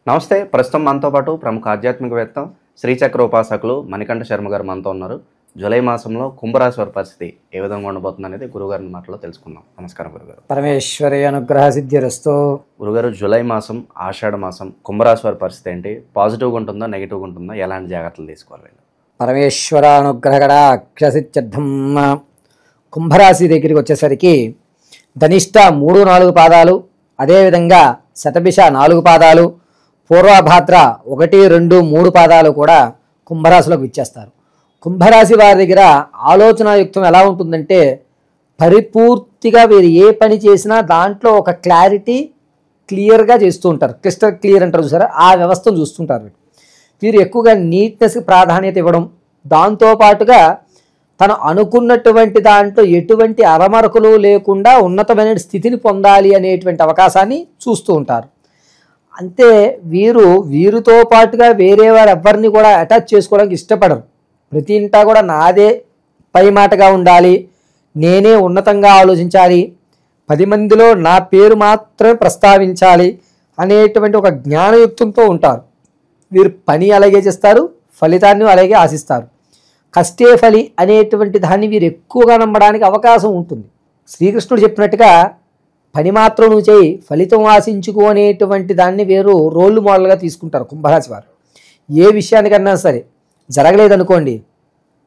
నమస్తే. ప్రస్తుతం మనతో పాటు ప్రముఖ ఆధ్యాత్మికవేత్త శ్రీచక్ర ఉపాసకులు మణికంఠ శర్మ గారు మనతో ఉన్నారు. జూలై మాసంలో కుంభరాశి వారి పరిస్థితి ఏ విధంగా ఉండబోతుంది అనేది గురుగారి మాటలో తెలుసుకుందాం. నమస్కారం గురుగారు. పరమేశ్వరి అనుగ్రహ సిద్ధిరస్తు. గురుగారు, జూలై మాసం ఆషాఢ మాసం కుంభరాశి వారి పరిస్థితి ఏంటి? పాజిటివ్గా ఉంటుందా, నెగిటివ్గా ఉంటుందా? ఎలాంటి జాగ్రత్తలు తీసుకోవాలి? పరమేశ్వర అనుగ్రహగడాక్షసిత్యర్థం. కుంభరాశి దగ్గరికి వచ్చేసరికి ధనిష్ట 3-4 పాదాలు, అదేవిధంగా శతభిష 4 పాదాలు, పూర్వభాద్ర 1, 2, 3 పాదాలు కూడా కుంభరాశిలోకి ఇచ్చేస్తారు. కుంభరాశి వారి దగ్గర ఆలోచనాయుక్తం ఎలా ఉంటుందంటే పరిపూర్తిగా వీరు ఏ పని చేసినా దాంట్లో ఒక క్లియర్గా చేస్తూ ఉంటారు. క్లిస్టర్ క్లియర్ అంటారు చూసారా, ఆ వ్యవస్థను చూస్తుంటారు. వీరు ఎక్కువగా నీట్నెస్కి ప్రాధాన్యత ఇవ్వడం, దాంతోపాటుగా తను అనుకున్నటువంటి దాంట్లో ఎటువంటి అరమరకులు లేకుండా ఉన్నతమైన స్థితిని పొందాలి అనేటువంటి అవకాశాన్ని చూస్తూ ఉంటారు. అంతే, వీరితో పాటుగా వేరే వారు ఎవరిని కూడా అటాచ్ చేసుకోవడానికి ఇష్టపడరు. ప్రతి ఇంటా కూడా నాదే పై మాటగా ఉండాలి, నేనే ఉన్నతంగా ఆలోచించాలి, 10 మందిలో నా పేరు మాత్రమే ప్రస్తావించాలి అనేటువంటి ఒక జ్ఞానయుక్తంతో ఉంటారు. వీరు పని అలాగే చేస్తారు, ఫలితాన్ని అలాగే ఆశిస్తారు. కష్టే ఫలి అనేటువంటి దాన్ని వీరు ఎక్కువగా నమ్మడానికి అవకాశం ఉంటుంది. శ్రీకృష్ణుడు చెప్పినట్టుగా పని మాత్రం నువ్వు చేయి, ఫలితం ఆశించుకో అనేటువంటి దాన్ని వీరు రోల్ మోడల్గా తీసుకుంటారు కుంభరాశి వారు. ఏ విషయానికన్నా సరే జరగలేదనుకోండి,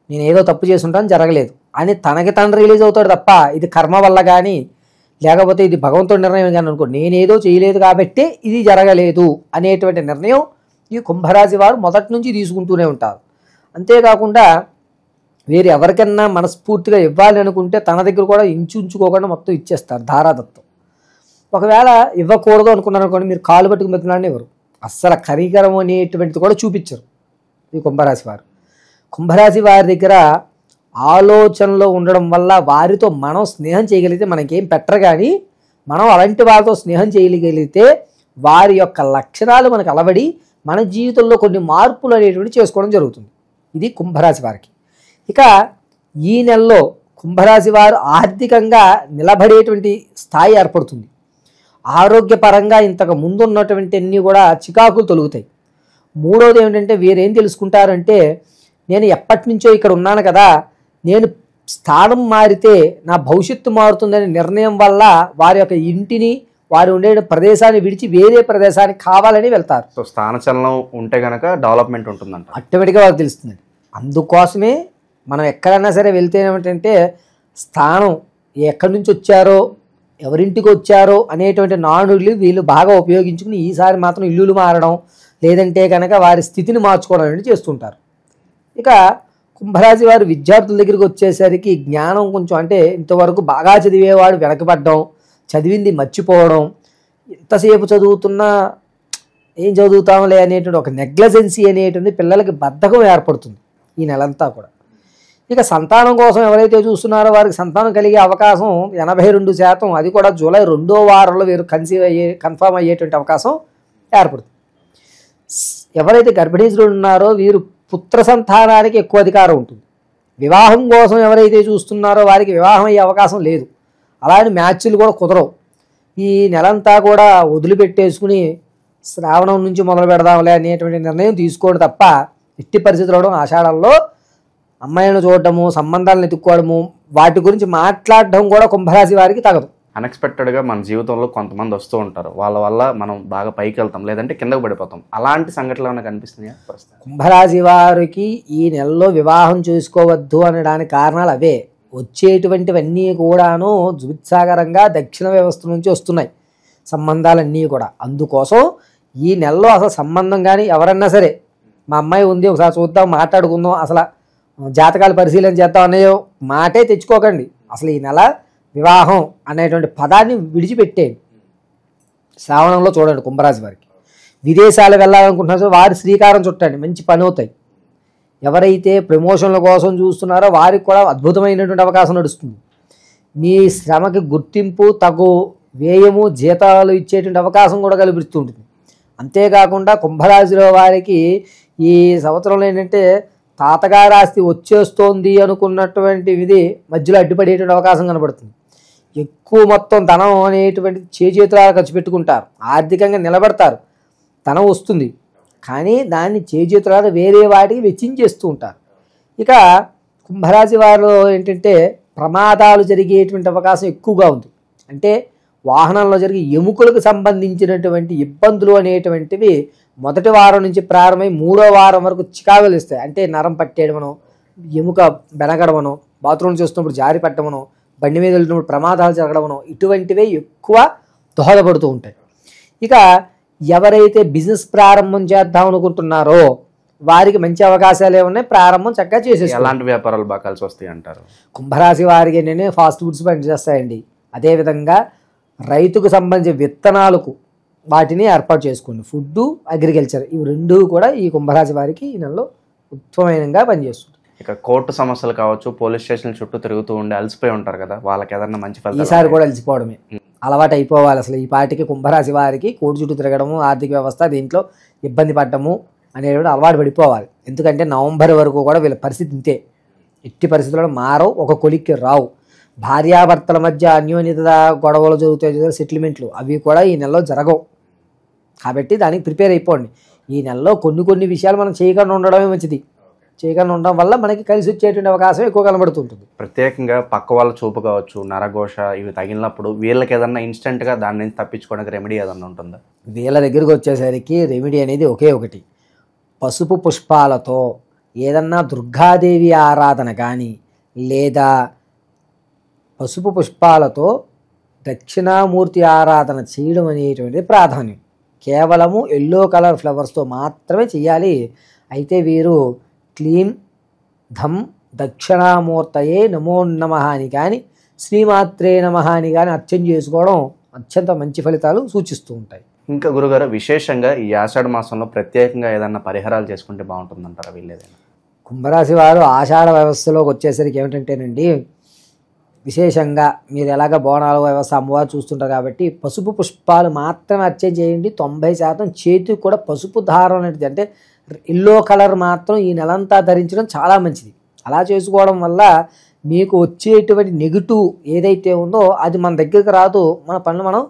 నేను ఏదో తప్పు చేసి ఉంటాను జరగలేదు అని తనకి తను రిలీజ్ అవుతాడు తప్ప ఇది కర్మ వల్ల కానీ లేకపోతే ఇది భగవంతుడి నిర్ణయం కానీ అనుకోండి, నేనేదో చేయలేదు కాబట్టే ఇది జరగలేదు అనేటువంటి నిర్ణయం ఈ కుంభరాశి వారు మొదటి నుంచి తీసుకుంటూనే ఉంటారు. అంతేకాకుండా వీరు ఎవరికన్నా మనస్ఫూర్తిగా ఇవ్వాలి అనుకుంటే తన దగ్గర కూడా ఉంచుకోకుండా మొత్తం ఇచ్చేస్తారు ధారాదత్తం. ఒకవేళ ఇవ్వకూడదు అనుకున్నారు అనుకోండి, మీరు కాలు పట్టుకుని బతిలాడిని ఎవరు అస్సలు కరికరం అనేటువంటిది కూడా చూపించరు ఈ కుంభరాశి వారు. కుంభరాశి వారి దగ్గర ఆలోచనలో ఉండడం వల్ల వారితో మనం స్నేహం చేయగలిగితే మనకేం పెట్టరు, కానీ మనం అలాంటి వారితో స్నేహం చేయగలిగితే వారి యొక్క లక్షణాలు మనకు అలవడి మన జీవితంలో కొన్ని మార్పులు అనేటువంటి చేసుకోవడం జరుగుతుంది. ఇది కుంభరాశి వారికి. ఇక ఈ నెలలో కుంభరాశి వారు ఆర్థికంగా నిలబడేటువంటి స్థాయి ఏర్పడుతుంది. ఆరోగ్యపరంగా ఇంతకు ముందు ఉన్నటువంటి అన్నీ కూడా చికాకులు తొలుగుతాయి. మూడవది ఏమిటంటే వీరేం తెలుసుకుంటారంటే, నేను ఎప్పటి నుంచో ఇక్కడ ఉన్నాను కదా, నేను స్థానం మారితే నా భవిష్యత్తు మారుతుందనే నిర్ణయం వల్ల వారి యొక్క ఇంటిని, వారు ఉండే ప్రదేశాన్ని విడిచి వేరే ప్రదేశానికి కావాలని వెళ్తారు. సో స్థానచలనం ఉంటే కనుక డెవలప్మెంట్ ఉంటుందంట, ఆటోమేటిక్గా వారికి తెలుస్తుంది. అందుకోసమే మనం ఎక్కడైనా సరే వెళ్తే ఏమిటంటే స్థానం ఎక్కడి నుంచి వచ్చారో, ఎవరింటికి వచ్చారో అనేటువంటి నానుడులు వీళ్ళు బాగా ఉపయోగించుకుని ఈసారి మాత్రం ఇల్లులు మారడం, లేదంటే కనుక వారి స్థితిని మార్చుకోవడం అనేది చేస్తుంటారు. ఇక కుంభరాశి వారు విద్యార్థుల దగ్గరికి వచ్చేసరికి జ్ఞానం కొంచెం, అంటే ఇంతవరకు బాగా చదివేవాడు వెనకబడ్డం, చదివింది మర్చిపోవడం, ఎంతసేపు చదువుతున్నా ఏం చదువుతాంలే అనేటువంటి ఒక నెగ్లజెన్సీ అనేటువంటి పిల్లలకి బద్ధకం ఏర్పడుతుంది ఈ నెలంతా కూడా. ఇక సంతానం కోసం ఎవరైతే చూస్తున్నారో వారికి సంతానం కలిగే అవకాశం 82%, అది కూడా జూలై 2వ వారంలో వీరు కన్ఫర్మ్ అయ్యేటువంటి అవకాశం ఏర్పడుతుంది. ఎవరైతే గర్భిణీలు ఉన్నారో వీరు పుత్ర సంతానానికి ఎక్కువ అధికారం ఉంటుంది. వివాహం కోసం ఎవరైతే చూస్తున్నారో వారికి వివాహం అయ్యే అవకాశం లేదు. అలాగే మ్యాచ్లు కూడా కుదరవు. ఈ నెలంతా కూడా వదిలిపెట్టేసుకుని శ్రావణం నుంచి మొదలు పెడదాంలే అనేటువంటి నిర్ణయం తీసుకోవడం తప్ప ఎట్టి పరిస్థితుల్లో ఆషాఢంలో అమ్మాయిలను చూడటము, సంబంధాలను ఎత్తుక్కోవడము, వాటి గురించి మాట్లాడడం కూడా కుంభరాశి వారికి తగదు. అన్ఎక్స్పెక్టెడ్గా మన జీవితంలో కొంతమంది వస్తూ ఉంటారు, వాళ్ళ వల్ల మనం బాగా పైకి వెళ్తాం, లేదంటే కిందకు పడిపోతాం. అలాంటి సంఘటనలు ఏమైనా కనిపిస్తున్నాయా? కుంభరాశి వారికి ఈ నెలలో వివాహం చేసుకోవద్దు అనడానికి కారణాలు అవే. వచ్చేటువంటివన్నీ కూడాను జుత్సాగరంగా దక్షిణ వ్యవస్థ నుంచి వస్తున్నాయి సంబంధాలన్నీ కూడా. అందుకోసం ఈ నెలలో అసలు సంబంధం కానీ ఎవరన్నా సరే మా అమ్మాయి ఉంది ఒకసారి చూద్దాం, మాట్లాడుకుందాం, అసలు జాతకాలు పరిశీలన చేద్దాం అనే మాటే తెచ్చుకోకండి. అసలు ఈ నెల వివాహం అనేటువంటి పదాన్ని విడిచిపెట్టేయండి. శ్రావణంలో చూడండి కుంభరాశి వారికి. విదేశాలు వెళ్ళాలనుకుంటున్నారో వారి శ్రీకారం చుట్టండి, మంచి పని అవుతాయి. ఎవరైతే ప్రమోషన్ల కోసం చూస్తున్నారో వారికి కూడా అద్భుతమైనటువంటి అవకాశం నడుస్తుంది. మీ శ్రమకి గుర్తింపు, తగు వ్యయము, జీతాలు ఇచ్చేటువంటి అవకాశం కూడా కల్పిస్తుంటుంది. అంతేకాకుండా కుంభరాశిలో వారికి ఈ సంవత్సరంలో ఏంటంటే తాతగారి ఆస్తి వచ్చేస్తోంది అనుకున్నటువంటి ఇది మధ్యలో అడ్డుపడేటువంటి అవకాశం కనబడుతుంది. ఎక్కువ మొత్తం ధనం అనేటువంటి చేతులారా ఖర్చు పెట్టుకుంటారు, ఆర్థికంగా నిలబడతారు. ధనం వస్తుంది, కానీ దాన్ని చేజేతులారా వేరే వాటికి వెచ్చించేస్తూ ఉంటారు. ఇక కుంభరాశి వారిలో ఏంటంటే ప్రమాదాలు జరిగేటువంటి అవకాశం ఎక్కువగా ఉంది. అంటే వాహనంలో జరిగే ఎముకలకు సంబంధించినటువంటి ఇబ్బందులు అనేటువంటివి మొదటి వారం నుంచి ప్రారంభమై 3వ వారం వరకు చికాకులు ఇస్తాయి. అంటే నరం పట్టేయడమనో, ఎముక బెనగడమనో, బాత్రూమ్ చేస్తున్నప్పుడు జారి పట్టమనో, బండి మీద వెళ్తున్నప్పుడు ప్రమాదాలు జరగడమనో, ఇటువంటివే ఎక్కువ దోహదపడుతూ ఉంటాయి. ఇక ఎవరైతే బిజినెస్ ప్రారంభం చేద్దాం అనుకుంటున్నారో వారికి మంచి అవకాశాలు ఏమున్నాయి, ప్రారంభం చక్కగా చేసేసి. ఎలాంటి వ్యాపారాలు బాగా కలిసి వస్తాయి అంటారు? కుంభరాశి వారికి ఏంటంటే ఫాస్ట్ ఫుడ్స్ పనిచేస్తాయండి. అదేవిధంగా రైతుకు సంబంధించిన విత్తనాలకు వాటిని ఏర్పాటు చేసుకోండి. ఫుడ్, అగ్రికల్చర్ ఇవి రెండూ కూడా ఈ కుంభరాశి వారికి ఈ నెలలో ఉత్తమమైనగా పనిచేస్తుంది. ఇక కోర్టు సమస్యలు కావచ్చు, పోలీస్ స్టేషన్ చుట్టూ తిరుగుతూ ఉండి అలసిపోయి ఉంటారు కదా, వాళ్ళకి ఏదన్నా మంచి ఫలితాలు ఈసారి కూడా అలసిపోవడమే అలవాటు అయిపోవాలి. అసలు ఈ పాటికి కుంభరాశి వారికి కోర్టు చుట్టూ తిరగడము, ఆర్థిక వ్యవస్థ దీంట్లో ఇబ్బంది పడటము అనేవి అలవాటు పడిపోవాలి. ఎందుకంటే నవంబర్ వరకు కూడా వీళ్ళ పరిస్థితి ఇంతే. ఎట్టి పరిస్థితుల్లో మారవు, ఒక కొలిక్కి రావు. భార్యాభర్తల మధ్య అన్యోన్యత గొడవలు జరుగుతాయి, సెటిల్మెంట్లు అవి కూడా ఈ నెలలో జరగవు. కాబట్టి దానికి ప్రిపేర్ అయిపోండి. ఈ నెలలో కొన్ని విషయాలు మనం చేయకుండా ఉండడమే మంచిది. చేయకుండా ఉండడం వల్ల మనకి కలిసి వచ్చేటువంటి అవకాశం ఎక్కువ కనబడుతుంటుంది. ప్రత్యేకంగా పక్క వాళ్ళ చూపు కావచ్చు, నరఘోష ఇవి తగిలినప్పుడు వీళ్ళకి ఏదన్నా ఇన్స్టెంట్గా దాని నుంచి తప్పించుకోవడానికి రెమెడీ ఏదన్నా ఉంటుందా? వీళ్ళ దగ్గరికి వచ్చేసరికి రెమెడీ అనేది ఒకే ఒకటి. పసుపు పుష్పాలతో ఏదన్నా దుర్గాదేవి ఆరాధన కానీ, లేదా పసుపు పుష్పాలతో దక్షిణామూర్తి ఆరాధన చేయడం అనేటువంటిది ప్రాధాన్యం. కేవలము ఎల్లో కలర్ ఫ్లవర్స్తో మాత్రమే చేయాలి. అయితే వీరు క్లీం ధం దక్షిణామూర్తయే నమో నమః అని కానీ, శ్రీమాత్రే నమః అని కానీ అర్చన చేసుకోవడం అత్యంత మంచి ఫలితాలు సూచిస్తూ ఉంటాయి. ఇంకా గురుగారు, విశేషంగా ఈ ఆషాఢ మాసంలో ప్రత్యేకంగా ఏదన్నా పరిహారాలు చేసుకుంటే బాగుంటుందంటారా వీళ్ళేదైనా? కుంభరాశి వారు ఆషాఢ వ్యవస్థలోకి వచ్చేసరికి ఏమిటంటేనండి, విశేషంగా మీరు ఎలాగ బోనాల వ్యవస్థ అమ్మవారు చూస్తుంటారు కాబట్టి పసుపు పుష్పాలు మాత్రమే అర్చన చేయండి. 90% చేతికి కూడా పసుపు దారం అనేది, అంటే ఎల్లో కలర్ మాత్రం ఈ నెలంతా ధరించడం చాలా మంచిది. అలా చేసుకోవడం వల్ల మీకు వచ్చేటువంటి నెగిటివ్ ఏదైతే ఉందో అది మన దగ్గరికి రాదు, మన పనులు మనం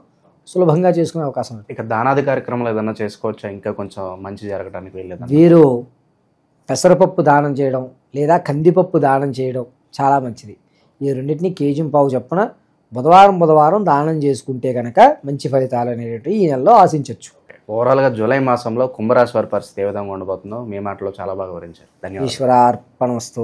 సులభంగా చేసుకునే అవకాశం ఉంది. ఇక దానాది కార్యక్రమాలు ఏదైనా చేసుకోవచ్చా ఇంకా కొంచెం మంచి జరగడానికి వెళ్ళేదా? వీరు పెసరపప్పు దానం చేయడం లేదా కందిపప్పు దానం చేయడం చాలా మంచిది. ఈ రెండింటినీ కేజీ-పావు చొప్పున బుధవారం దానం చేసుకుంటే కనుక మంచి ఫలితాలు అనేటివి ఈ నెలలో ఆశించవచ్చు. ఓవరాల్గా జూలై మాసంలో కుంభరాశి వారి పరిస్థితి ఏ విధంగా ఉండబోతుందో మీ మాటలో చాలా బాగా వివరించారు. ధన్యవాదాలు. ఈశ్వరార్పణమస్తు.